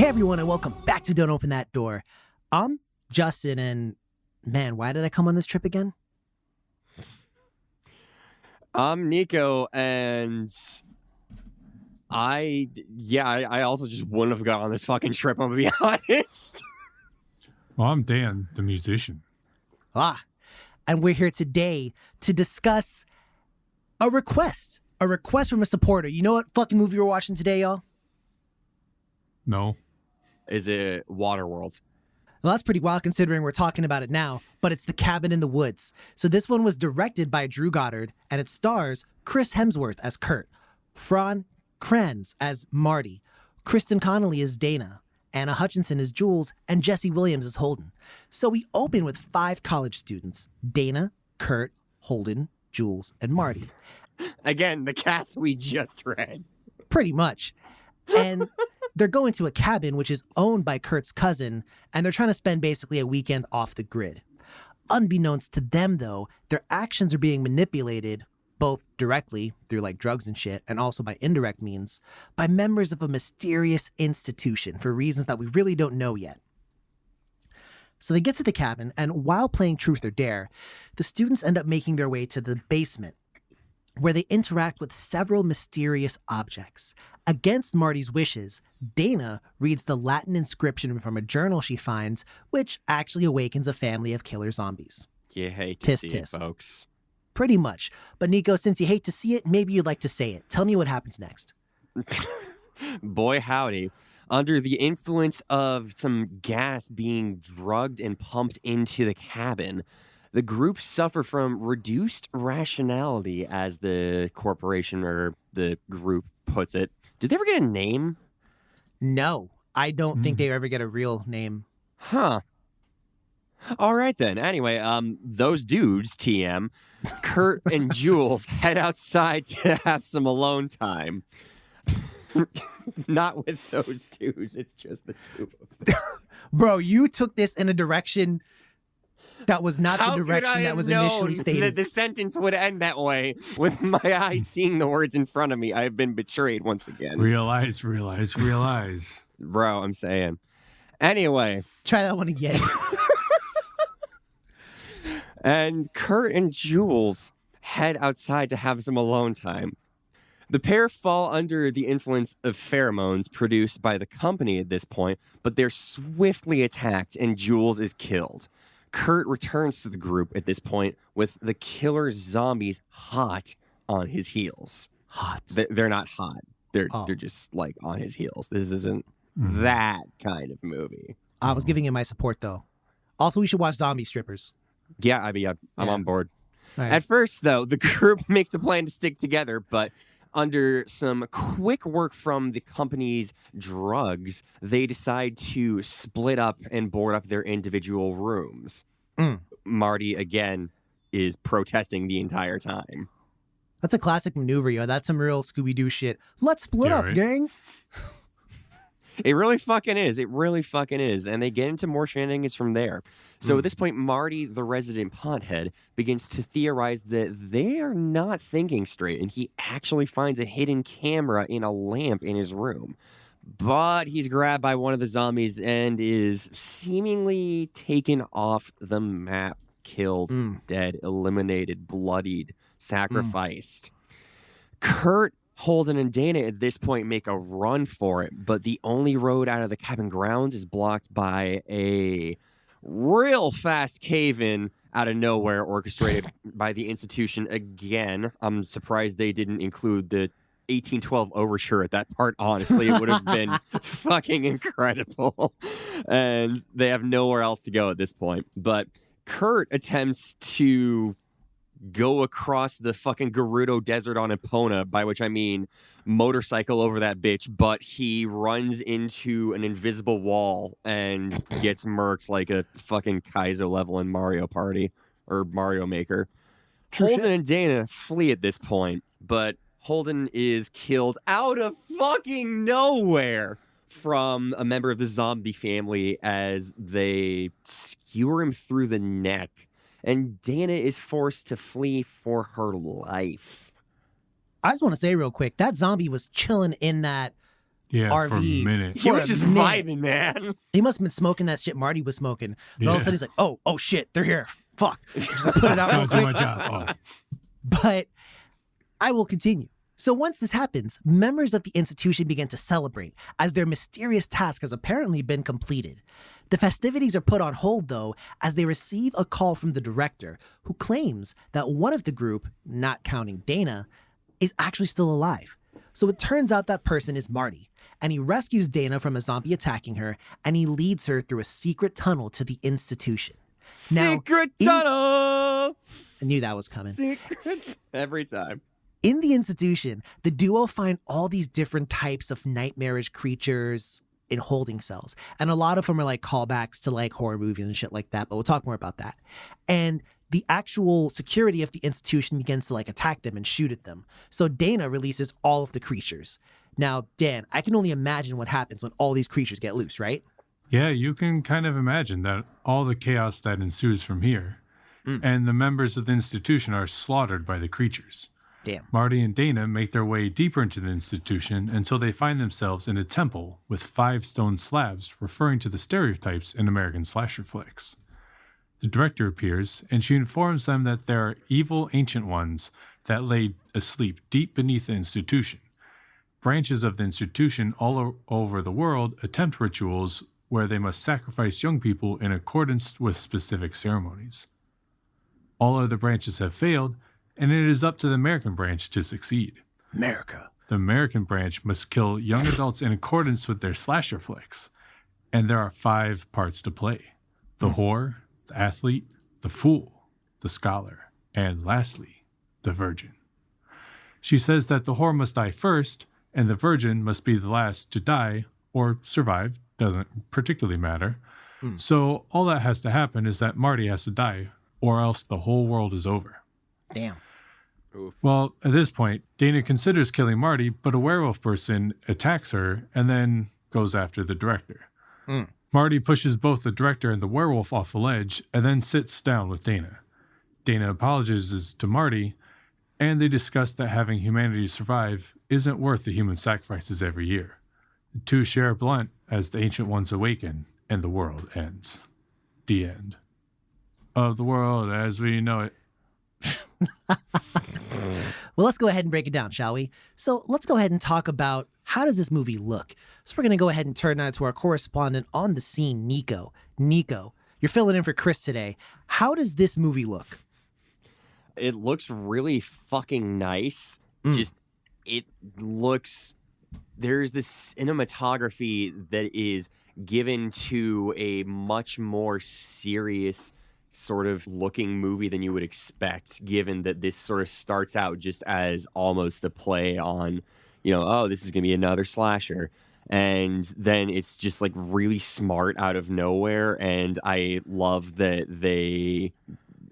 Hey everyone, and welcome back to Don't Open That Door. I'm Justin, and man, why did I come on this trip again? I'm Nico, and I also just wouldn't have got on this fucking trip, I'm gonna be honest. Well, I'm Dan, the musician. And we're here today to discuss a request from a supporter. You know what fucking movie we're watching today, y'all? No. Is it Waterworld? Well, that's pretty wild considering we're talking about it now, but it's The Cabin in the Woods. So this one was directed by Drew Goddard, and it stars Chris Hemsworth as Kurt, Fran Kranz as Marty, Kristen Connolly as Dana, Anna Hutchinson as Jules, and Jesse Williams as Holden. So we open with 5 college students: Dana, Kurt, Holden, Jules, and Marty. Again, the cast we just read. Pretty much. And they're going to a cabin which is owned by Kurt's cousin, and they're trying to spend basically a weekend off the grid. Unbeknownst to them, though, their actions are being manipulated, both directly through like drugs and shit, and also by indirect means, by members of a mysterious institution for reasons that we really don't know yet. So they get to the cabin, and while playing Truth or Dare, the students end up making their way to the basement, where they interact with several mysterious objects. Against Marty's wishes, Dana reads the Latin inscription from a journal she finds, which actually awakens a family of killer zombies. You hate to Tisk, see tisk. it, folks. Pretty much. But Nico, since you hate to see it, maybe you'd like to say it. Tell me what happens next. Boy, howdy. Under the influence of some gas being drugged and pumped into the cabin, the group suffer from reduced rationality, as the corporation or the group puts it. Did they ever get a name? No, I don't think they ever get a real name. Huh. All right, then. Anyway, those dudes, TM, Kurt and Jules, head outside to have some alone time. Not with those dudes. It's just the two of them. Bro, you took this in a direction that was not the direction that was initially stated. The sentence would end that way with my eyes seeing the words in front of me. I have been betrayed once again. Realize. Bro, I'm saying. Anyway. Try that one again. And Kurt and Jules head outside to have some alone time. The pair fall under the influence of pheromones produced by the company at this point, but they're swiftly attacked and Jules is killed. Kurt returns to the group at this point with the killer zombies hot on his heels. Hot. They're not hot. They're just like on his heels. This isn't that kind of movie. I was giving him my support, though. Also, we should watch Zombie Strippers. Yeah, I'm on board. Right. At first, though, the group makes a plan to stick together, but under some quick work from the company's drugs, they decide to split up and board up their individual rooms. Marty, again, is protesting the entire time. That's a classic maneuver, yo. That's some real Scooby-Doo shit. Let's split up, right? gang. It really fucking is. It really fucking is. And they get into more shenanigans from there. So at this point, Marty, the resident pothead, begins to theorize that they are not thinking straight, and he actually finds a hidden camera in a lamp in his room. But he's grabbed by one of the zombies and is seemingly taken off the map, killed, dead, eliminated, bloodied, sacrificed. Kurt, Holden, and Dana at this point make a run for it, but the only road out of the cabin grounds is blocked by a real fast cave-in out of nowhere orchestrated by the institution again. I'm surprised they didn't include the 1812 overture at that part, honestly. It would have been fucking incredible. And they have nowhere else to go at this point. But Kurt attempts to go across the fucking Gerudo Desert on Epona, by which I mean motorcycle over that bitch, but he runs into an invisible wall and gets murked like a fucking Kaizo level in Mario Party or Mario Maker. Holden and Dana flee at this point, but Holden is killed out of fucking nowhere from a member of the zombie family as they skewer him through the neck. And Dana is forced to flee for her life. I just want to say real quick, that zombie was chilling in that Yeah, RV for a minute. He for was a just minute. vibing, man. He must have been smoking that shit Marty was smoking. And all of a Yeah. sudden he's like, oh shit, they're here. Fuck. Just like, put it out real Gotta do quick. my job. Oh. But I will continue. So once this happens, members of the institution begin to celebrate as their mysterious task has apparently been completed. The festivities are put on hold, though, as they receive a call from the director, who claims that one of the group, not counting Dana, is actually still alive. So it turns out that person is Marty, and he rescues Dana from a zombie attacking her, and he leads her through a secret tunnel to the institution. Now, Secret tunnel. I knew that was coming. Secret. Every time. In the institution, the duo find all these different types of nightmarish creatures in holding cells. And a lot of them are like callbacks to like horror movies and shit like that, but we'll talk more about that. And the actual security of the institution begins to like attack them and shoot at them. So Dana releases all of the creatures. Now, Dan, I can only imagine what happens when all these creatures get loose, right? Yeah, you can kind of imagine that all the chaos that ensues from here. And the members of the institution are slaughtered by the creatures. Damn. Marty and Dana make their way deeper into the institution until they find themselves in a temple with 5 stone slabs referring to the stereotypes in American slasher flicks. The director appears, and she informs them that there are evil ancient ones that lay asleep deep beneath the institution. Branches of the institution all over the world attempt rituals where they must sacrifice young people in accordance with specific ceremonies. All other branches have failed, and it is up to the American branch to succeed. America. The American branch must kill young adults in accordance with their slasher flicks, and there are 5 parts to play: the whore, the athlete, the fool, the scholar, and lastly, the virgin. She says that the whore must die first, and the virgin must be the last to die or survive, doesn't particularly matter. So all that has to happen is that Marty has to die, or else the whole world is over. Damn. Well, at this point, Dana considers killing Marty, but a werewolf person attacks her and then goes after the director. Marty pushes both the director and the werewolf off the ledge and then sits down with Dana. Dana apologizes to Marty, and they discuss that having humanity survive isn't worth the human sacrifices every year. The two share a blunt as the Ancient Ones awaken and the world ends. The end of the world as we know it. Well, let's go ahead and break it down, shall we? So let's go ahead and talk about how does this movie look? So we're going to go ahead and turn now to our correspondent on the scene, Nico. Nico, you're filling in for Chris today. How does this movie look? It looks really fucking nice. Just, it looks, there's this cinematography that is given to a much more serious sort of looking movie than you would expect, given that this sort of starts out just as almost a play on, you know, oh, this is going to be another slasher. And then it's just like really smart out of nowhere. And I love that they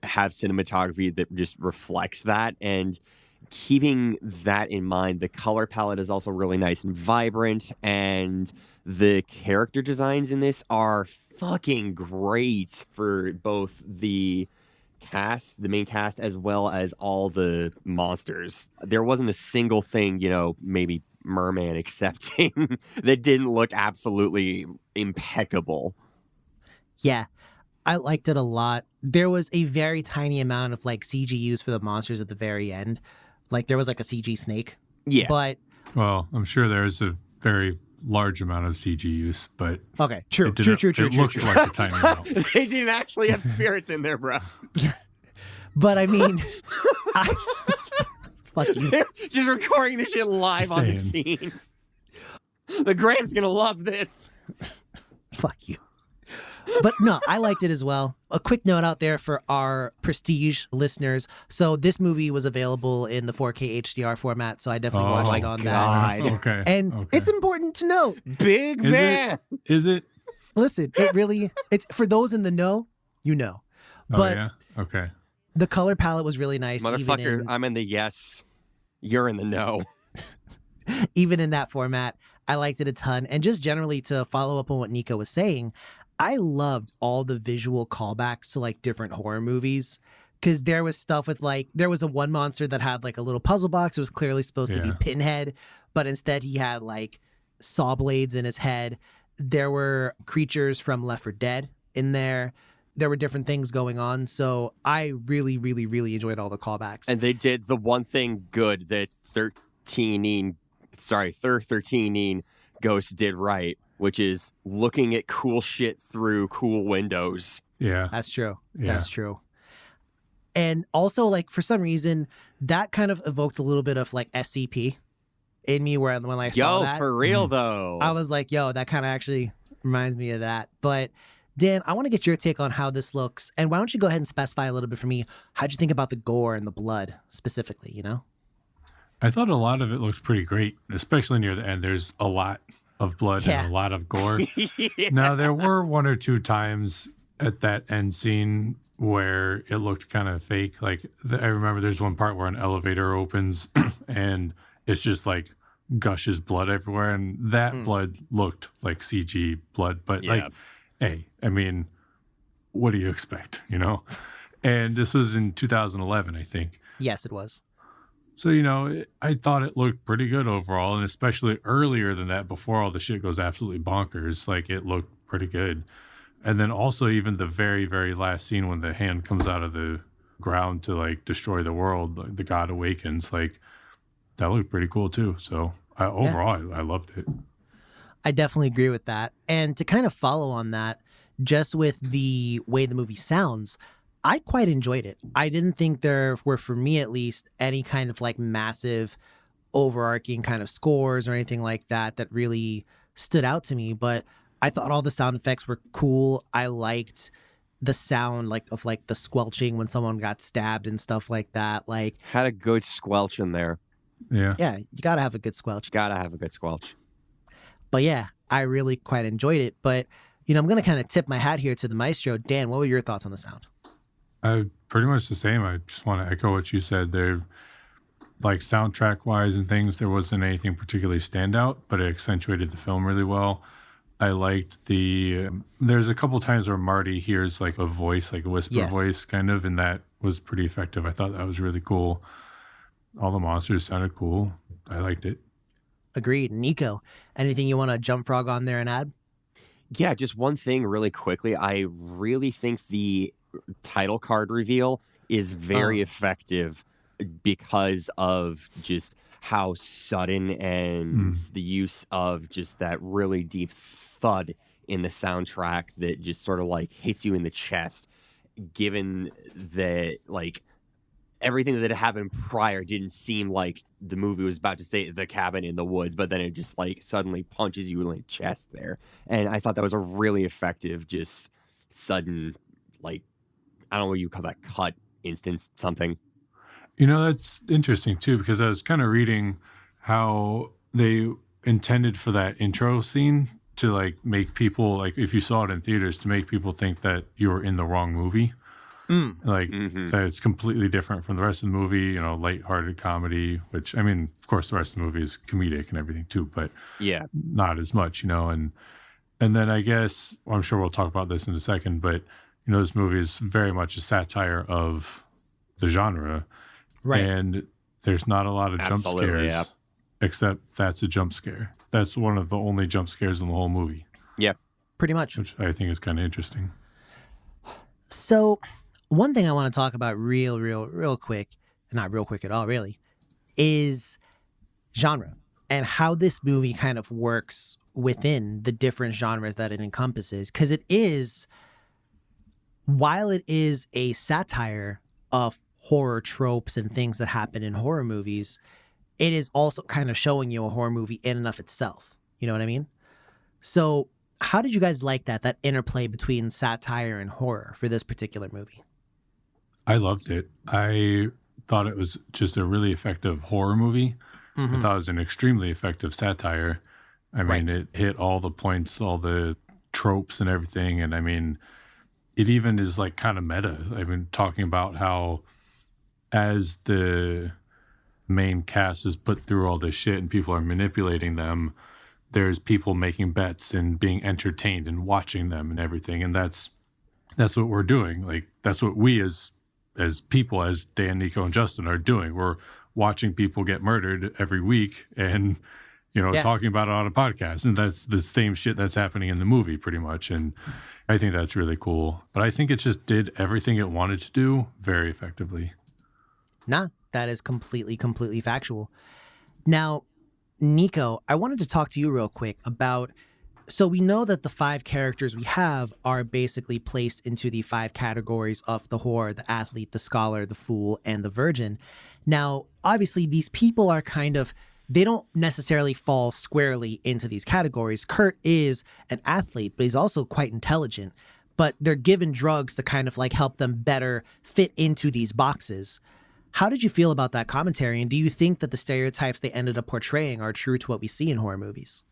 have cinematography that just reflects that. And keeping that in mind, the color palette is also really nice and vibrant. And the character designs in this are fucking great for both the cast, the main cast, as well as all the monsters. There wasn't a single thing, you know, maybe Merman excepting, that didn't look absolutely impeccable. Yeah, I liked it a lot. There was a very tiny amount of like CG used for the monsters at the very end. Like there was like a CG snake. Yeah. But Well, I'm sure there's a very large amount of CG use, but okay, true. it looked True. like a tiny amount. They didn't actually have spirits in there, bro. But I mean, fuck you. They're just recording this shit live on the Saying. scene. The Graham's gonna love this. Fuck you. But no, I liked it as well. A quick note out there for our prestige listeners. So this movie was available in the 4K HDR format, so I definitely watched it on that. God. Okay. And okay. it's important to note. Big Is man. Is it? Listen, it's for those in the know, you know. Oh, But yeah? Okay. the color palette was really nice. Motherfucker, I'm in the yes. You're in the no. Even in that format, I liked it a ton. And just generally to follow up on what Nico was saying, I loved all the visual callbacks to like different horror movies. Because there was stuff with like, there was a one monster that had like a little puzzle box. It was clearly supposed to be Yeah. Pinhead, but instead he had like saw blades in his head. There were creatures from Left 4 Dead in there. There were different things going on. So I really, really, really enjoyed all the callbacks. And they did the one thing good that 13 Ghost did right, which is looking at cool shit through cool windows. Yeah. That's true. Yeah. That's true. And also, like, for some reason, that kind of evoked a little bit of like SCP in me when I saw that. For real though. I was like, yo, that kind of actually reminds me of that. But Dan, I want to get your take on how this looks. And why don't you go ahead and specify a little bit for me? How'd you think about the gore and the blood specifically, you know? I thought a lot of it looked pretty great, especially near the end. There's a lot of blood and a lot of gore. Yeah. Now, there were one or two times at that end scene where it looked kind of fake. Like, I remember there's one part where an elevator opens and it's just like gushes blood everywhere. And that blood looked like CG blood. But like, hey, I mean, what do you expect, you know? And this was in 2011, I think. Yes, it was. So, you know, I thought it looked pretty good overall, and especially earlier than that, before all the shit goes absolutely bonkers, like it looked pretty good. And then also even the very, very last scene when the hand comes out of the ground to like destroy the world, like, the god awakens, like that looked pretty cool too. So overall, I loved it. I definitely agree with that. And to kind of follow on that, just with the way the movie sounds, I quite enjoyed it. I didn't think there were, for me at least, any kind of like massive overarching kind of scores or anything like that that really stood out to me. But I thought all the sound effects were cool. I liked the sound of the squelching when someone got stabbed and stuff like that. Like, Had a good squelch in there. Yeah. yeah, you gotta have a good squelch. Gotta have a good squelch. But yeah, I really quite enjoyed it. But, you know, I'm gonna kind of tip my hat here to the maestro. Dan, what were your thoughts on the sound? Pretty much the same. I just want to echo what you said. There, like soundtrack wise and things, there wasn't anything particularly standout, but it accentuated the film really well. I liked there's a couple times where Marty hears like a voice, like a whisper voice kind of, and that was pretty effective. I thought that was really cool. All the monsters sounded cool. I liked it. Agreed. Nico, anything you want to jump frog on there and add? Yeah, just one thing really quickly. I really think the title card reveal is very effective because of just how sudden and the use of just that really deep thud in the soundtrack that just sort of like hits you in the chest, given that like everything that had happened prior didn't seem like the movie was about to say the cabin in the woods, but then it just like suddenly punches you in the chest there. And I thought that was a really effective, just sudden, like, I don't know what you call that, cut instance something. You know, that's interesting too, because I was kind of reading how they intended for that intro scene to like make people, like if you saw it in theaters, to make people think that you were in the wrong movie. Like that it's completely different from the rest of the movie, you know, lighthearted comedy, which I mean, of course the rest of the movie is comedic and everything too, but yeah, not as much, you know. And then I guess, I'm sure we'll talk about this in a second, but you know, this movie is very much a satire of the genre. Right. And there's not a lot of jump scares, except that's a jump scare. That's one of the only jump scares in the whole movie. Yeah. Pretty much. Which I think is kind of interesting. So one thing I want to talk about real quick, not real quick at all, really, is genre and how this movie kind of works within the different genres that it encompasses. Because it is, while it is a satire of horror tropes and things that happen in horror movies, it is also kind of showing you a horror movie in and of itself. You know what I mean? So how did you guys like that interplay between satire and horror for this particular movie? I loved it. I thought it was just a really effective horror movie. I thought it was an extremely effective satire. I mean, it hit all the points, all the tropes and everything. And I mean, it even is like kind of meta. I've been talking about how as the main cast is put through all this shit and people are manipulating them, there's people making bets and being entertained and watching them and everything. And that's what we're doing. Like, that's what we as people, as Dan, Nico, and Justin are doing. We're watching people get murdered every week and, Yeah. talking about it on a podcast. And that's the same shit that's happening in the movie pretty much. And I think that's really cool. But I think it just did everything it wanted to do very effectively. Nah, that is completely factual. Now, Nico, I wanted to talk to you real quick about, so we know that the 5 characters we have are basically placed into the 5 categories of the whore, the athlete, the scholar, the fool, and the virgin. Now, obviously, these people are kind of, they don't necessarily fall squarely into these categories. Kurt is an athlete, but he's also quite intelligent. But they're given drugs to kind of like help them better fit into these boxes. How did you feel about that commentary? And do you think that the stereotypes they ended up portraying are true to what we see in horror movies?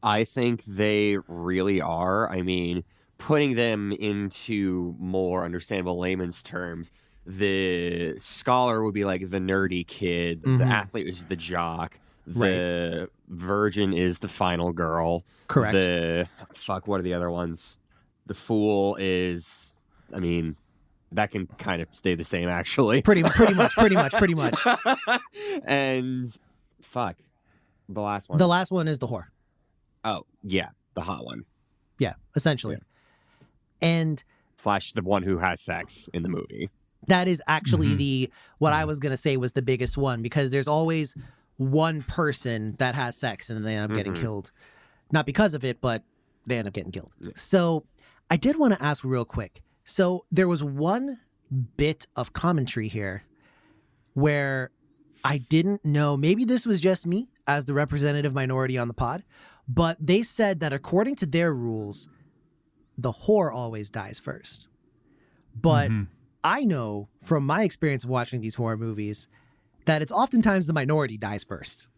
I think they really are. I mean, putting them into more understandable layman's terms, the scholar would be like the nerdy kid, the athlete is the jock, the virgin is the final girl. Correct. What are the other ones? The fool is, I mean, that can kind of stay the same, actually. Pretty much. And the last one. The last one is the whore. Oh, yeah, the hot one. Yeah, essentially. Yeah. And / the one who has sex in the movie. That is actually what I was going to say was the biggest one, because there's always one person that has sex and they end up getting killed. Not because of it, but they end up getting killed. Yeah. So I did want to ask real quick. So there was one bit of commentary here where I didn't know, maybe this was just me as the representative minority on the pod, but they said that according to their rules, the whore always dies first. But I know from my experience of watching these horror movies that it's oftentimes the minority dies first.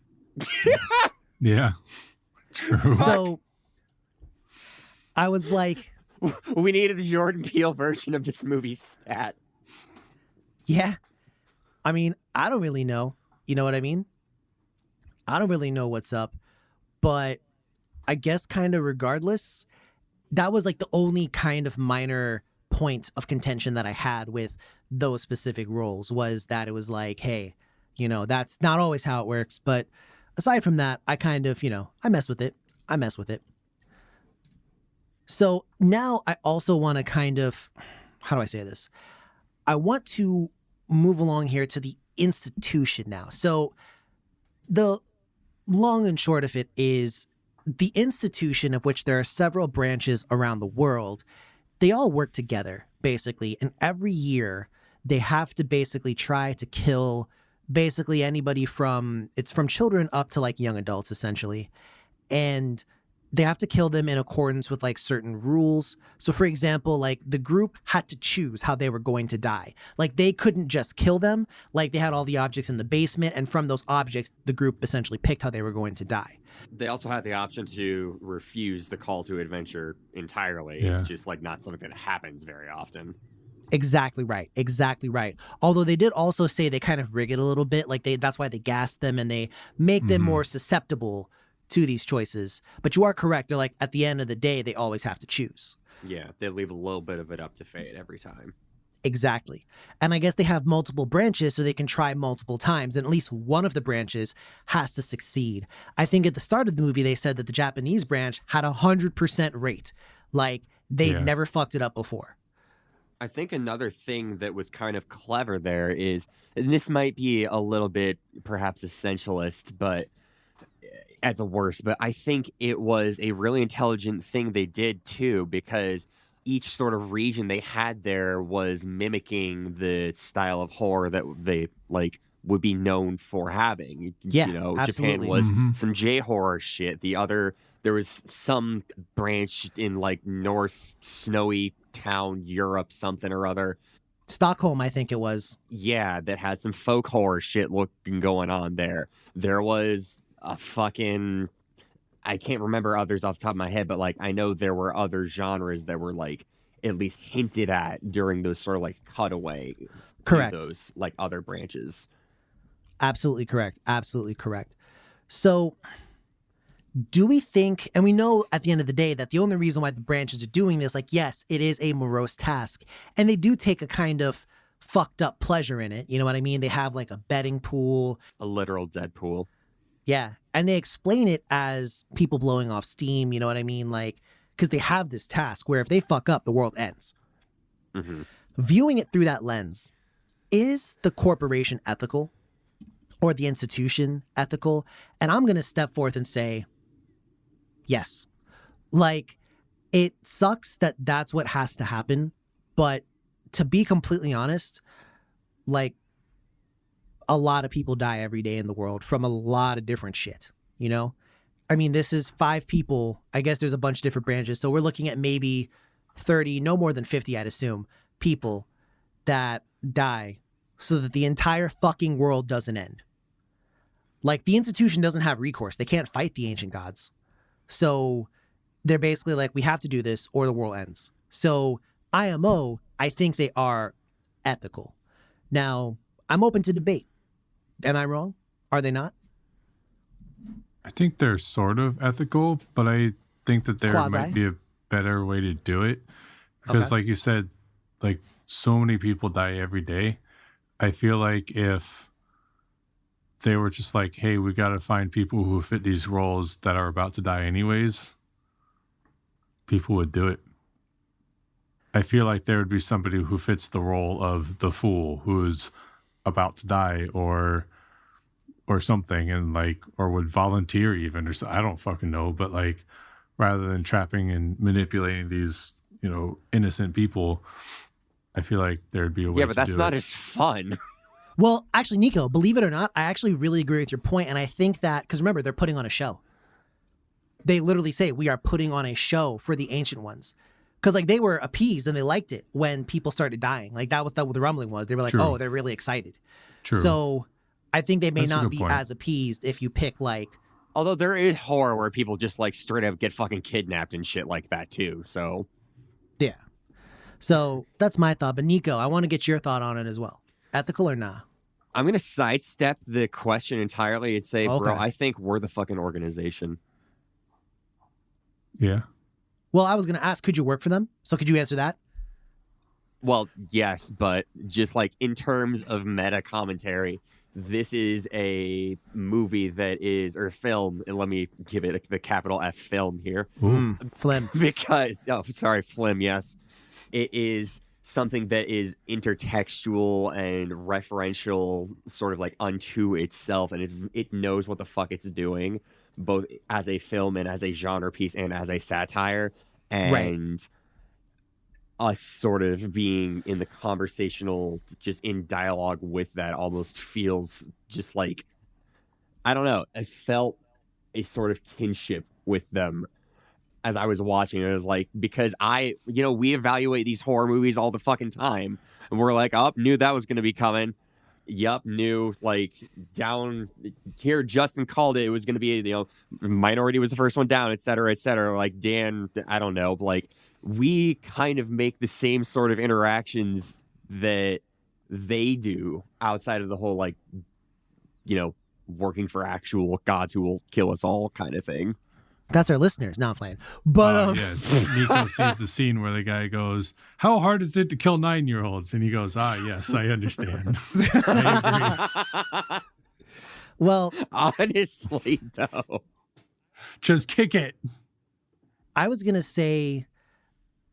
Yeah, true. So I was like, we needed the Jordan Peele version of this movie stat. Yeah. I mean, I don't really know. You know what I mean? I don't really know what's up. But I guess kind of regardless, that was like the only kind of minor point of contention that I had with those specific roles, was that it was like, hey, that's not always how it works. But aside from that, I kind of, I mess with it. So now I also want to kind of, how do I say this? I want to move along here to the institution now. So the long and short of it is the institution, of which there are several branches around the world, they all work together, basically. And every year they have to basically try to kill basically anybody from children up to like young adults, essentially. And they have to kill them in accordance with like certain rules. So for example, like the group had to choose how they were going to die. Like they couldn't just kill them. Like they had all the objects in the basement, and from those objects, the group essentially picked how they were going to die. They also had the option to refuse the call to adventure entirely. Yeah. It's just like not something that happens very often. Exactly right. Although they did also say they kind of rig it a little bit. Like that's why they gas them and they make them more susceptible to these choices. But you are correct. They're like, at the end of the day, they always have to choose. Yeah, they leave a little bit of it up to fate every time. Exactly. And I guess they have multiple branches so they can try multiple times, and at least one of the branches has to succeed. I think at the start of the movie, they said that the Japanese branch had 100% rate. Like they'd never fucked it up before. I think another thing that was kind of clever there is, and this might be a little bit perhaps essentialist, but at the worst, but I think it was a really intelligent thing they did too, because each sort of region they had there was mimicking the style of horror that they like would be known for having. Yeah, Japan absolutely. was some J-horror shit. There was some branch in like North Snowy Town, Europe, something or other. Stockholm, I think it was. Yeah, that had some folk horror shit looking going on there. There was a fucking, I can't remember others off the top of my head, but like I know there were other genres that were like at least hinted at during those sort of like cutaways. Correct. Those like other branches. Absolutely correct. So do we think, and we know at the end of the day that the only reason why the branches are doing this, like, yes, it is a morose task, and they do take a kind of fucked up pleasure in it. You know what I mean? They have like a betting pool. A literal dead pool. Yeah. And they explain it as people blowing off steam, you know what I mean? Like, because they have this task where if they fuck up, the world ends. Mm-hmm. Viewing it through that lens, is the corporation ethical or the institution ethical? And I'm going to step forth and say, yes. Like, it sucks that that's what has to happen. But to be completely honest, like, a lot of people die every day in the world from a lot of different shit, you know? I mean, this is 5 people. I guess there's a bunch of different branches. So we're looking at maybe 30, no more than 50, I'd assume, people that die so that the entire fucking world doesn't end. Like, the institution doesn't have recourse. They can't fight the ancient gods. So they're basically like, we have to do this or the world ends. So IMO, I think they are ethical. Now, I'm open to debate. Am I wrong? Are they not? I think they're sort of ethical, but I think that there Quasi? might be a better way to do it. Because Okay. like you said, like so many people die every day. I feel like if they were just like, hey, we got to find people who fit these roles that are about to die anyways, people would do it. I feel like there would be somebody who fits the role of the fool who's about to die or something, and like, or would volunteer even, or so, I don't fucking know, but like, rather than trapping and manipulating these, you know, innocent people, I feel like there'd be a way Yeah, but to that's do not it. as fun. Well, actually, Nico, believe it or not, I actually really agree with your point. And I think that, because remember, they're putting on a show. They literally say, we are putting on a show for the ancient ones. Because like they were appeased and they liked it when people started dying. Like that was what the rumbling was. They were like, True. oh, they're really excited. True. So I think they may That's a not good be point. as appeased if you pick like, Although there is horror where people just like straight up get fucking kidnapped and shit like that too. So yeah. So that's my thought. But Nico, I want to get your thought on it as well. Ethical or nah? I'm gonna sidestep the question entirely and say, Okay. bro, I think we're the fucking organization. Yeah. Well, I was going to ask, could you work for them? So could you answer that? Well, yes, but just like in terms of meta commentary, this is a movie that is, or film, and let me give it the capital F, film here, Flim. because, oh, sorry, Flim, yes. It is something that is intertextual and referential, sort of like unto itself, and it knows what the fuck it's doing, both as a film and as a genre piece and as a satire. And us sort of being in the conversational, just in dialogue with that, almost feels just like, I don't know, I felt a sort of kinship with them as I was watching. It was like, because we evaluate these horror movies all the fucking time, and we're like, oh, knew that was going to be coming. Yup, knew, like, down here, Justin called it. It was going to be, Minority was the first one down, et cetera, et cetera. Like, Dan, I don't know, but, like, we kind of make the same sort of interactions that they do outside of the whole, like, working for actual gods who will kill us all kind of thing. That's our listeners. Not playing. But Yes. Nico sees the scene where the guy goes, how hard is it to kill 9-year-olds? And he goes, yes, I understand. I agree. well, Honestly, though. Just kick it. I was going to say,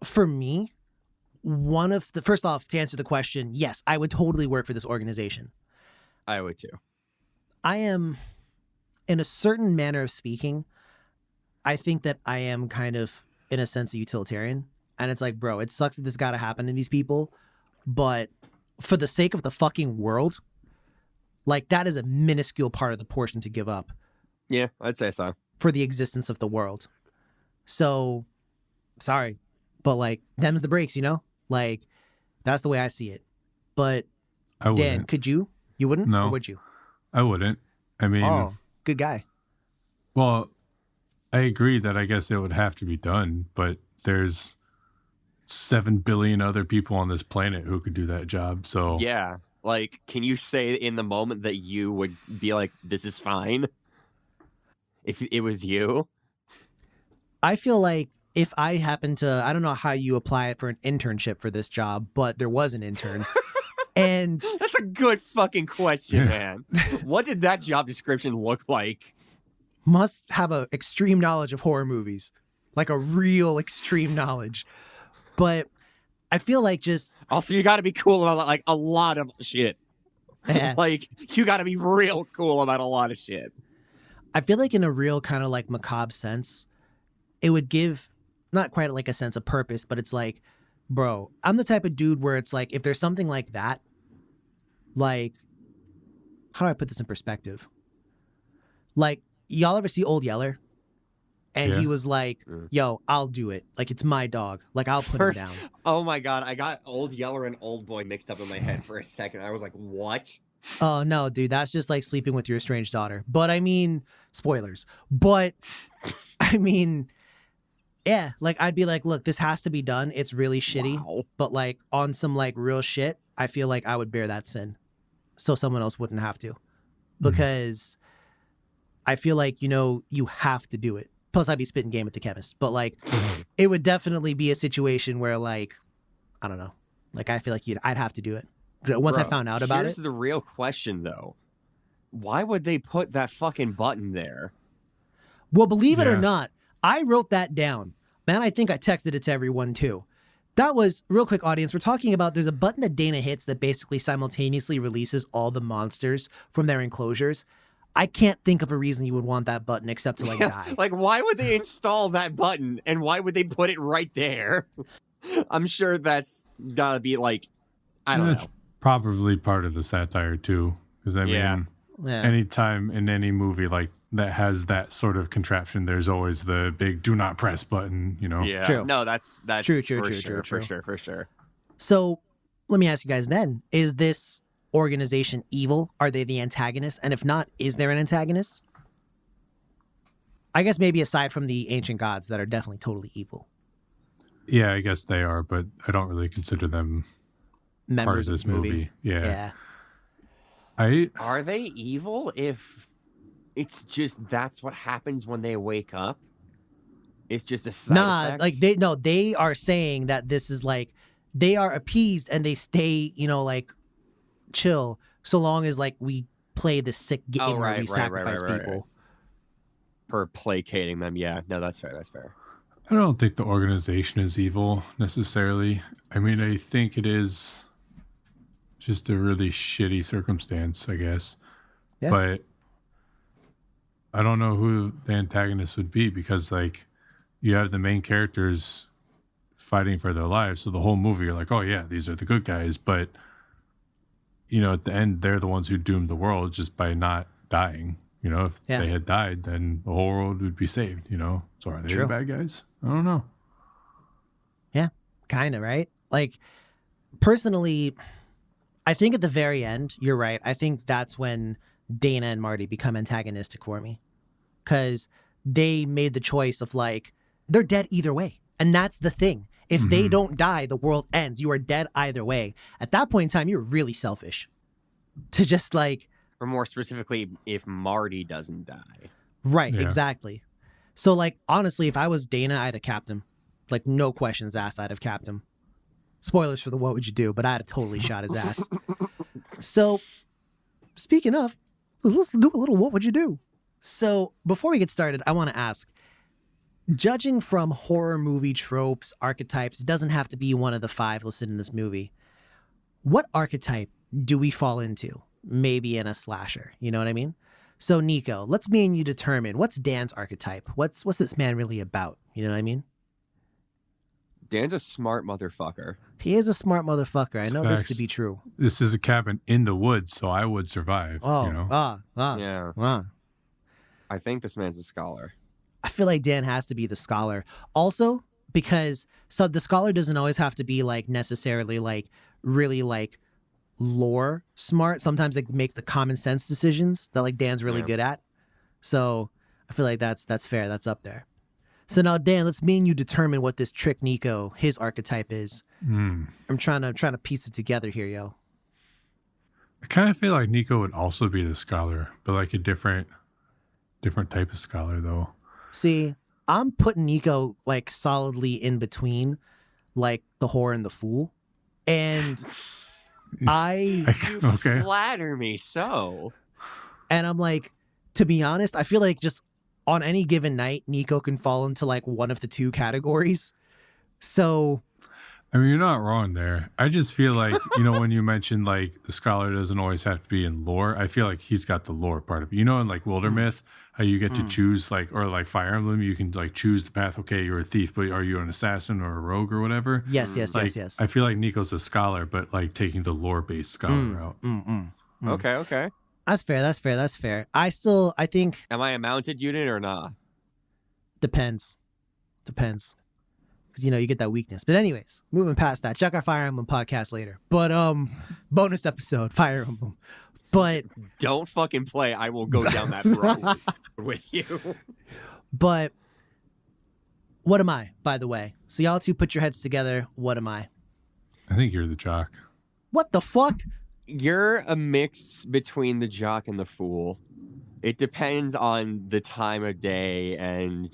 for me, first off, to answer the question, yes, I would totally work for this organization. I would too. I am, in a certain manner of speaking, I think that I am kind of, in a sense, a utilitarian. And it's like, bro, it sucks that this got to happen to these people. But for the sake of the fucking world, like, that is a minuscule part of the portion to give up Yeah, I'd say so. for the existence of the world. So, sorry. But, like, them's the breaks, Like, that's the way I see it. But, I wouldn't. Dan, could you? You wouldn't? No. Or would you? I wouldn't. I mean, Oh, good guy. well, I agree that I guess it would have to be done, but there's 7 billion other people on this planet who could do that job. So Yeah. Like, can you say in the moment that you would be like, this is fine? If it was you? I feel like if I happen to, I don't know how you apply it for an internship for this job, but there was an intern. And That's a good fucking question, man. What did that job description look like? must have a extreme knowledge of horror movies, like a real extreme knowledge. But I feel like just Also, you got to be cool about like a lot of shit. Like you got to be real cool about a lot of shit. I feel like in a real kind of like macabre sense, it would give not quite like a sense of purpose, but it's like, bro, I'm the type of dude where it's like, if there's something like that, like, how do I put this in perspective? Like, y'all ever see Old Yeller? And he was like, yo, I'll do it. Like, it's my dog. Like, I'll put him down. Oh my God. I got Old Yeller and Old Boy mixed up in my head for a second. I was like, what? Oh, no, dude. That's just like sleeping with your estranged daughter. But I mean, spoilers. But I mean, yeah, like, I'd be like, look, this has to be done. It's really shitty. Wow. But like, on some like real shit, I feel like I would bear that sin so someone else wouldn't have to. Because I feel like, you have to do it. Plus, I'd be spitting game with the chemist. But, like, it would definitely be a situation where, like, I don't know. Like, I feel like I'd have to do it. Once I found out about it. Here's the real question, though. Why would they put that fucking button there? Well, believe it or not, I wrote that down. Man, I think I texted it to everyone, too. That was, real quick, audience, we're talking about there's a button that Dana hits that basically simultaneously releases all the monsters from their enclosures. I can't think of a reason you would want that button except to like die. Like, why would they install that button and why would they put it right there? I'm sure that's gotta be like, I don't know. That's probably part of the satire too, because I mean, anytime in any movie like that has that sort of contraption, there's always the big "do not press" button. Yeah. True. No, that's True. For sure. So let me ask you guys then: is this organization evil? Are they the antagonist? And if not, is there an antagonist? I guess maybe aside from the ancient gods that are definitely totally evil. Yeah, I guess they are, but I don't really consider them Members part of this movie. Yeah. Are they evil if it's just that's what happens when they wake up? It's just a side effect? Like they are saying that this is like they are appeased and they stay, like chill so long as like we play the sick game where we sacrifice people for placating them. Yeah, no, that's fair. I don't think the organization is evil necessarily. I mean, I think it is just a really shitty circumstance, I guess. Yeah. But I don't know who the antagonist would be because like you have the main characters fighting for their lives, so the whole movie you're like, oh yeah, these are the good guys, but at the end, they're the ones who doomed the world just by not dying. If they had died, then the whole world would be saved, So are they the bad guys? I don't know. Yeah, kind of, right? Like, personally, I think at the very end, you're right. I think that's when Dana and Marty become antagonistic for me. Because they made the choice of, like, they're dead either way. And that's the thing. If they don't die, the world ends. You are dead either way. At that point in time, you're really selfish. To just like... Or more specifically, if Marty doesn't die. Right, exactly. So like, honestly, if I was Dana, I'd have capped him. Like, no questions asked, I'd have capped him. Spoilers for the what would you do, but I'd have totally shot his ass. So, speaking of, let's do a little what would you do? So, before we get started, I want to ask, judging from horror movie tropes, archetypes, it doesn't have to be one of the 5 listed in this movie. What archetype do we fall into? Maybe in a slasher, you know what I mean? So Nico, let's me and you determine what's Dan's archetype. What's this man really about? You know what I mean? Dan's a smart motherfucker. He is a smart motherfucker. I know this to be true. This is a cabin in the woods, so I would survive. Oh, yeah. I think this man's a scholar. I feel like Dan has to be the scholar. Also, because the scholar doesn't always have to be like necessarily like really like lore smart. Sometimes it makes the common sense decisions that like Dan's really good at. So I feel like that's fair. That's up there. So now Dan, let's me and you determine what this trick Nico, his archetype is. I'm trying to piece it together here, yo. I kind of feel like Nico would also be the scholar, but like a different type of scholar though. See, I'm putting Nico like solidly in between like the whore and the fool. And You flatter me so. And I'm like, to be honest, I feel like just on any given night, Nico can fall into like one of the two categories. So, I mean, you're not wrong there. I just feel like, when you mentioned like the scholar doesn't always have to be in lore, I feel like he's got the lore part of it. In like Wildermyth, how you get to choose or like Fire Emblem, you can like choose the path. Okay, you're a thief, but are you an assassin or a rogue or whatever? yes. I feel like Nico's a scholar, but like taking the lore-based scholar route. Okay. That's fair. I think Am I a mounted unit or not? depends. Because you get that weakness. But anyways, moving past that, check our Fire Emblem podcast later. But bonus episode, Fire Emblem. But Don't fucking play. I will go down that road with you. But what am I, by the way? So y'all two put your heads together. What am I? I think you're the jock. What the fuck? You're a mix between the jock and the fool. It depends on the time of day and,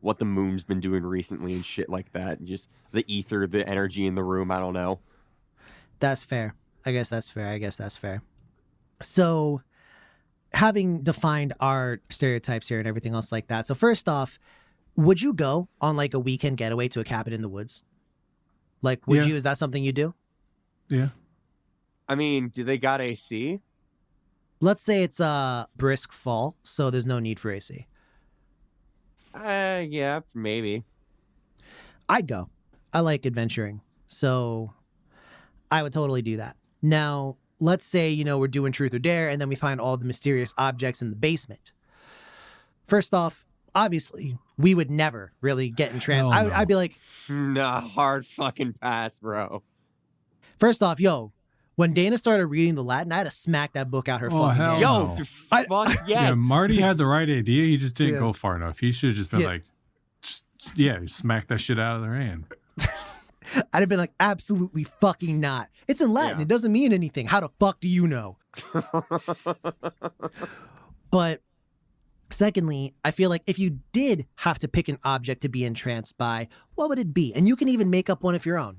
what the moon's been doing recently and shit like that. And just the ether, the energy in the room. I don't know. That's fair. I guess that's fair. So, having defined our stereotypes here and everything else like that. So, first off, would you go on like a weekend getaway to a cabin in the woods? Like, would you? Is that something you do? Yeah. I mean, do they got AC? Let's say it's a brisk fall, so there's no need for AC. Yeah, maybe. I'd go. I like adventuring, so I would totally do that. Now, let's say, we're doing Truth or Dare, and then we find all the mysterious objects in the basement. First off, obviously, we would never really get in trance. Hell no. I'd be like, Nah, hard fucking pass, bro. first off, when Dana started reading the Latin, I had to smack that book out her fucking hell head. no. Yo, fuck yes. Yeah, Marty had the right idea. He just didn't go far enough. He should have just been like, smack that shit out of their hand. I'd have been like, absolutely fucking not. It's in Latin. Yeah. It doesn't mean anything. How the fuck do you know? But secondly, I feel like if you did have to pick an object to be entranced by, what would it be? And you can even make up one of your own,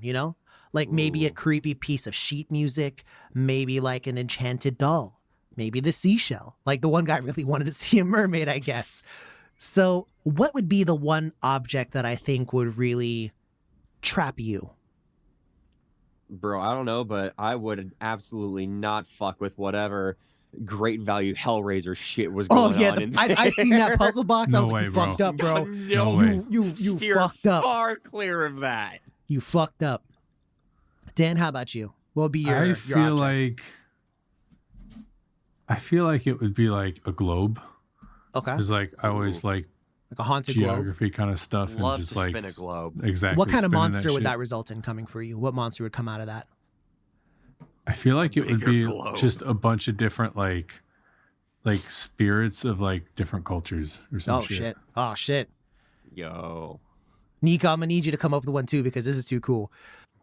Like maybe a creepy piece of sheet music, maybe like an enchanted doll, maybe the seashell. Like the one guy really wanted to see a mermaid, I guess. So what would be the one object that I think would really trap you? Bro, I don't know, but I would absolutely not fuck with whatever great value Hellraiser shit was going on in there. I seen that puzzle box. I No was like, way, you bro. fucked up, bro. No way. You Steer fucked up. far clear of that. You fucked up. Dan, how about you? What would be your I feel like it would be like a globe. Okay. Because like I always like a haunted globe. geography kind of stuff Love and just to like spin a globe. exactly. What kind of spinning monster would shit. that result in coming for you? What monster would come out of that? I feel like it would Bigger be globe. just a bunch of different like spirits of like different cultures or some shit. Oh shit. Yo. Nico, I'm gonna need you to come up with one too because this is too cool.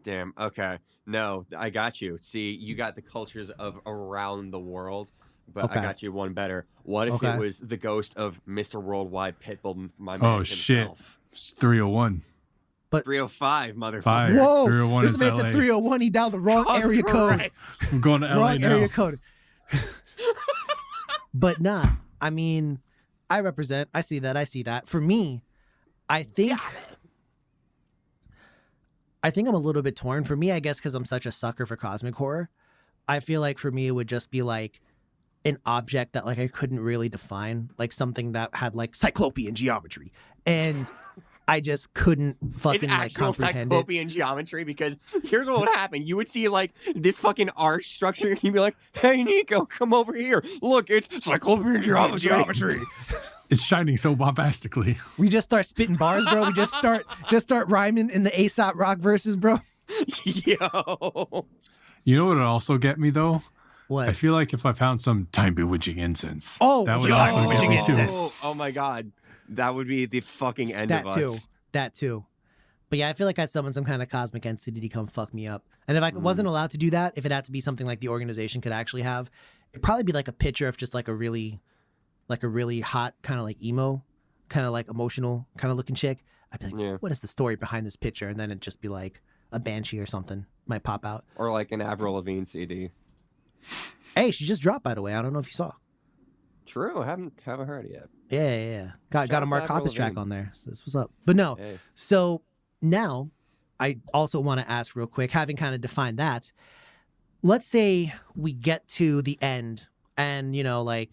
Damn. Okay. No, I got you. See, you got the cultures of around the world, but Okay. I got you one better. What if Okay. it was the ghost of Mr. Worldwide Pitbull, my man Oh shit. himself? It's 301. 305, motherfucker. Five. Whoa! 301 This is man LA. said 301. He dialed the wrong area code. Correct. I'm going to LA Wrong now. area code. But nah, I mean, I see that. For me, I think I'm a little bit torn. For me, I guess because I'm such a sucker for cosmic horror, I feel like for me it would just be like an object that like I couldn't really define, like something that had like cyclopean geometry, and I just couldn't It's fucking like actual comprehend it. cyclopean geometry because here's what would happen. You would see like this fucking arch structure and you'd be like, hey, Nico, come over here. Look, it's cyclopean geometry. It's shining so bombastically. We just start spitting bars, bro. We just start rhyming in the Aesop rock verses, bro. Yo. You know what would also get me though? What? I feel like if I found some time bewitching incense. Oh, that would yo, also get bewitching me too. incense. Oh my god. That would be the fucking end That of too. us. That too. But yeah, I feel like I'd summon some kind of cosmic entity to come fuck me up. And if I wasn't allowed to do that, if it had to be something like the organization could actually have, it'd probably be like a picture of just like a really hot kind of like emo, kind of like emotional kind of looking chick. I'd be like, Yeah. what is the story behind this picture? And then it'd just be like a banshee or something might pop out. Or like an Avril Lavigne CD. Hey, she just dropped, by the way. I don't know if you saw. True. Haven't heard it yet. Yeah. Got a Shouts Mark out to Hoppus track Levine. on there. So this was up. But no. Hey. So now I also want to ask real quick, having kind of defined that, let's say we get to the end and, you know, like,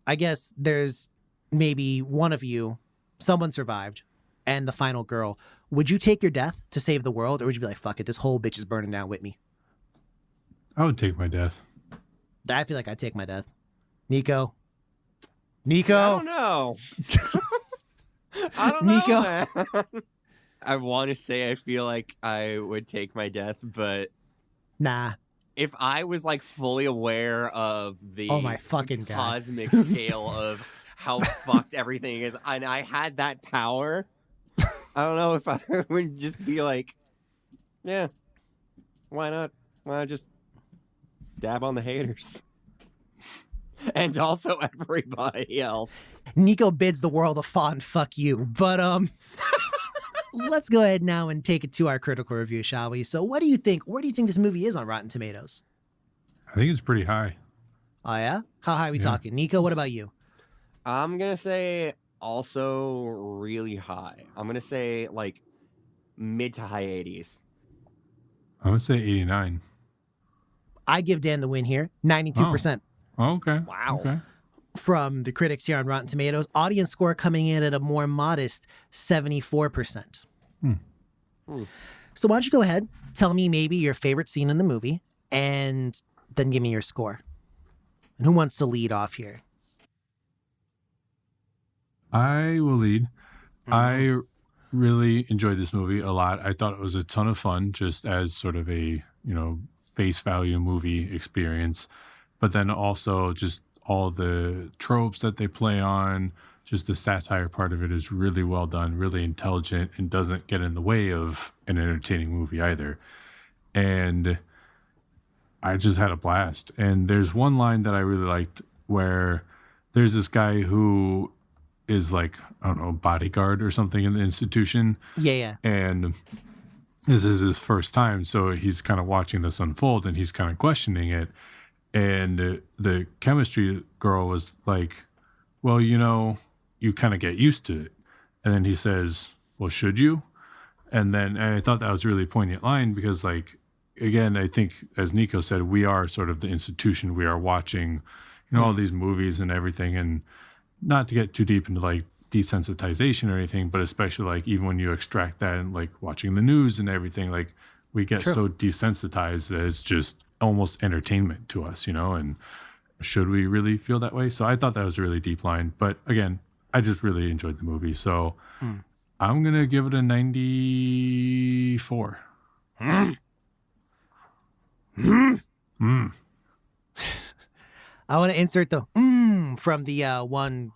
I guess there's maybe one of you, someone survived, and the final girl. Would you take your death to save the world, or would you be like, fuck it, this whole bitch is burning down with me? I would take my death. I feel like I'd take my death. Nico? I don't know. I don't know, Nico? man. I want to say I feel like I would take my death, but Nah. if I was like fully aware of the Oh my fucking God. cosmic scale of how fucked everything is, and I had that power, I don't know if I would just be like, yeah, why not? Why not just dab on the haters? And also everybody else. Nico bids the world a fond fuck you. But let's go ahead now and take it to our critical review, shall we? So what do you think? Where do you think this movie is on Rotten Tomatoes? I think it's pretty high. Oh, yeah? How high are we Yeah. talking? Nico, what about you? I'm going to say also really high. I'm going to say like mid to high 80s. I would say 89. I give Dan the win here, 92%. Oh, okay. Wow. Okay. From the critics here on Rotten Tomatoes. Audience score coming in at a more modest 74%. So why don't you go ahead, tell me maybe your favorite scene in the movie, and then give me your score. And who wants to lead off here? I will lead. I really enjoyed this movie a lot. I thought it was a ton of fun, just as sort of a, face value movie experience. But then also just all the tropes that they play on, just the satire part of it is really well done, really intelligent, and doesn't get in the way of an entertaining movie either. And I just had a blast. And there's one line that I really liked where there's this guy who is like, I don't know, bodyguard or something in the institution. Yeah. And this is his first time. So he's kind of watching this unfold and he's kind of questioning it. And the chemistry girl was like, well, you kind of get used to it. And then he says, well, should you? And I thought that was a really poignant line because, like, again, I think, as Nico said, we are sort of the institution. We are watching, all these movies and everything. And not to get too deep into, like, desensitization or anything, but especially, like, even when you extract that and, like, watching the news and everything, like, we get so desensitized that it's just almost entertainment to us, and should we really feel that way? So I thought that was a really deep line. But again, I just really enjoyed the movie. So I'm going to give it a 94. I want to insert the from the one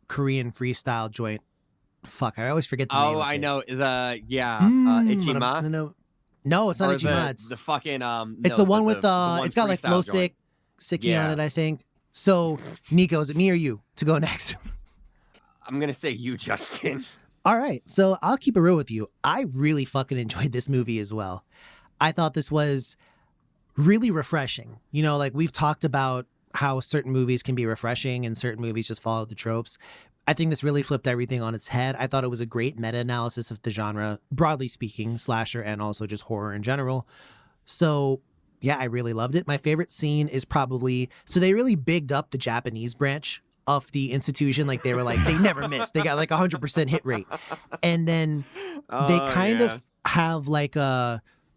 Korean freestyle joint. Fuck, I always forget the name. Oh, of I it. know. Ichima. No, it's not Or Ichima. It's the fucking it's the one with one it's got like freestyle Flow joint. Sicky Yeah. on it, I think. So, Nico, is it me or you to go next? I'm gonna say you, Justin. All right, so I'll keep it real with you. I really fucking enjoyed this movie as well. I thought this was really refreshing. Like we've talked about how certain movies can be refreshing and certain movies just follow the tropes. I think this really flipped everything on its head. I thought it was a great meta-analysis of the genre, broadly speaking, slasher and also just horror in general. So, yeah, I really loved it. My favorite scene is probably... So they really bigged up the Japanese branch of the institution. Like, they were like, they never missed. They got like 100% hit rate. And then they kind of have like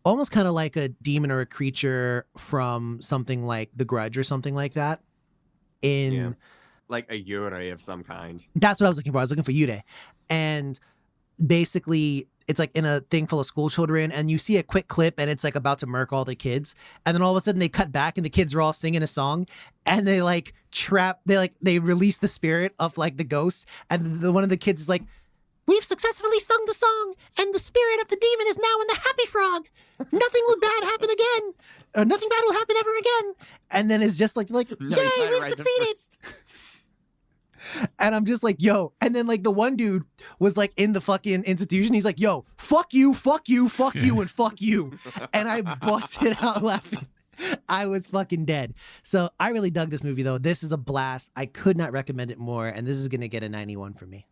almost kind of like a demon or a creature from something like The Grudge or something like that. Like a Yuri of some kind. That's what I was looking for. I was looking for Yude. And basically, it's like in a thing full of school children, and you see a quick clip, and it's like about to murk all the kids. And then all of a sudden, they cut back, and the kids are all singing a song, and they like they release the spirit of like the ghost. And one of the kids is like, "We've successfully sung the song, and the spirit of the demon is now in the happy frog. Nothing will bad happen again, or nothing bad will happen ever again." And then it's just like, No, "Yay, we've succeeded!" And I'm just like, yo. And then like the one dude was like in the fucking institution. He's like, yo, fuck you, and fuck you. And I busted out laughing. I was fucking dead. So I really dug this movie, though. This is a blast. I could not recommend it more, and this is going to get a 91 from me.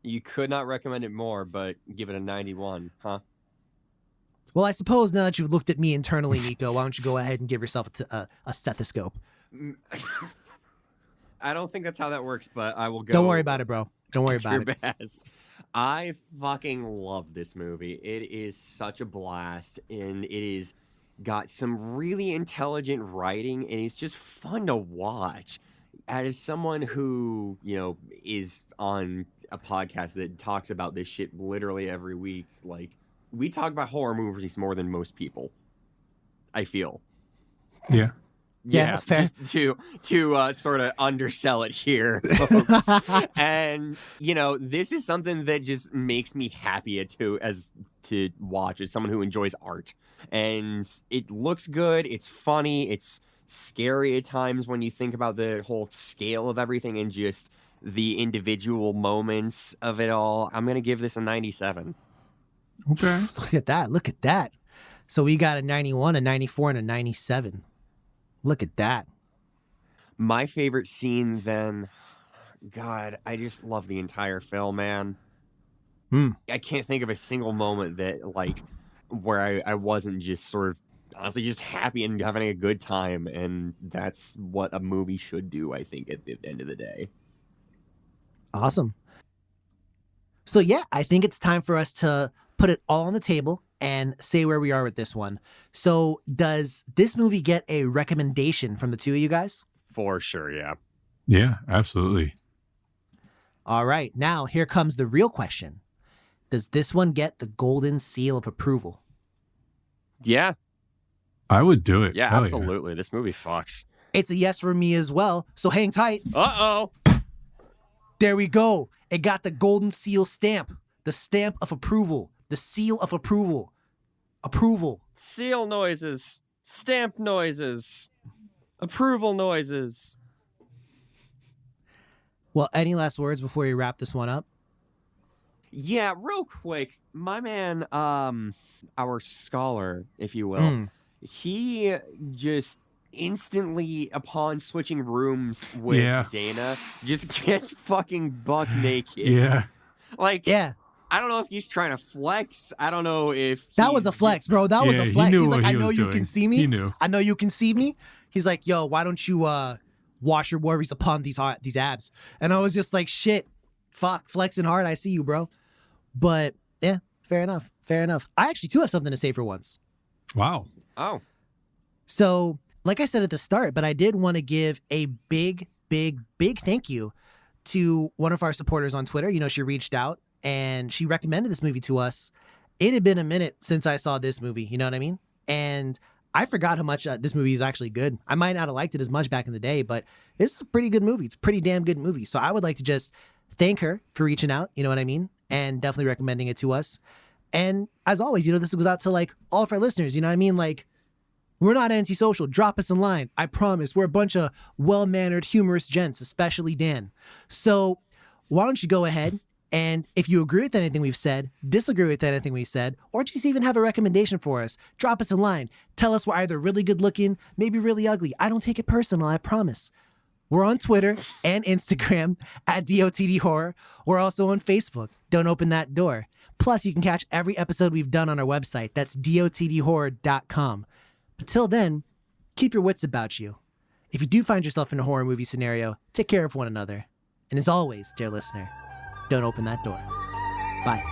You could not recommend it more, but give it a 91, huh? Well, I suppose now that you've looked at me internally, Nico, why don't you go ahead and give yourself a stethoscope? I don't think that's how that works, but I will go. Don't worry about it, bro. Don't worry about your it. best. I fucking love this movie. It is such a blast, and it is got some really intelligent writing, and it's just fun to watch. As someone who, is on a podcast that talks about this shit literally every week, like, we talk about horror movies more than most people, I feel. Yeah, that's fair. Just to sort of undersell it here, folks. And this is something that just makes me happy to watch as someone who enjoys art. And it looks good. It's funny. It's scary at times when you think about the whole scale of everything and just the individual moments of it all. I'm gonna give this a 97. Okay. Look at that. Look at that. So we got a 91, a 94, and a 97. Look at that. My favorite scene then, God, I just love the entire film, man. I can't think of a single moment that, like, where I wasn't just sort of honestly just happy and having a good time. And that's what a movie should do, I think, at the end of the day. Awesome. So yeah, I think it's time for us to put it all on the table and say where we are with this one. So does this movie get a recommendation from the two of you guys? For sure, yeah. Yeah, absolutely. All right, now here comes the real question. Does this one get the golden seal of approval? Yeah. I would do it. Yeah, Hell absolutely. Yeah. This movie fucks. It's a yes for me as well, so hang tight. Uh-oh. There we go. It got the golden seal stamp. The stamp of approval. The seal of approval. Approval. Seal noises. Stamp noises. Approval noises. Well, any last words before we wrap this one up? Yeah, real quick. My man, our scholar, if you will, he just instantly, upon switching rooms with Dana, just gets fucking buck naked. Yeah. Like, yeah. I don't know if he's trying to flex. I don't know if that was a flex, bro. That was a flex. He knew He's like, what I he know was you doing. can see me. He knew. I know you can see me. He's like, yo, why don't you wash your worries upon these abs? And I was just like, shit, fuck, flexing hard. I see you, bro. But yeah, fair enough. Fair enough. I actually too have something to say for once. Wow. Oh. So, like I said at the start, but I did want to give a big thank you to one of our supporters on Twitter. She reached out and she recommended this movie to us. It had been a minute since I saw this movie, you know what I mean? And I forgot how much this movie is actually good. I might not have liked it as much back in the day, but it's a pretty good movie. It's a pretty damn good movie. So I would like to just thank her for reaching out, you know what I mean? And definitely recommending it to us. And as always, this goes out to like all of our listeners, you know what I mean? Like, we're not antisocial. Drop us a line. I promise. We're a bunch of well-mannered, humorous gents, especially Dan. So why don't you go ahead and if you agree with anything we've said, disagree with anything we've said, or just even have a recommendation for us, drop us a line. Tell us we're either really good looking, maybe really ugly. I don't take it personal, I promise. We're on Twitter and Instagram at DOTD Horror. We're also on Facebook. Don't open that door. Plus, you can catch every episode we've done on our website. That's dotdhorror.com. But till then, keep your wits about you. If you do find yourself in a horror movie scenario, take care of one another. And as always, dear listener, don't open that door. Bye.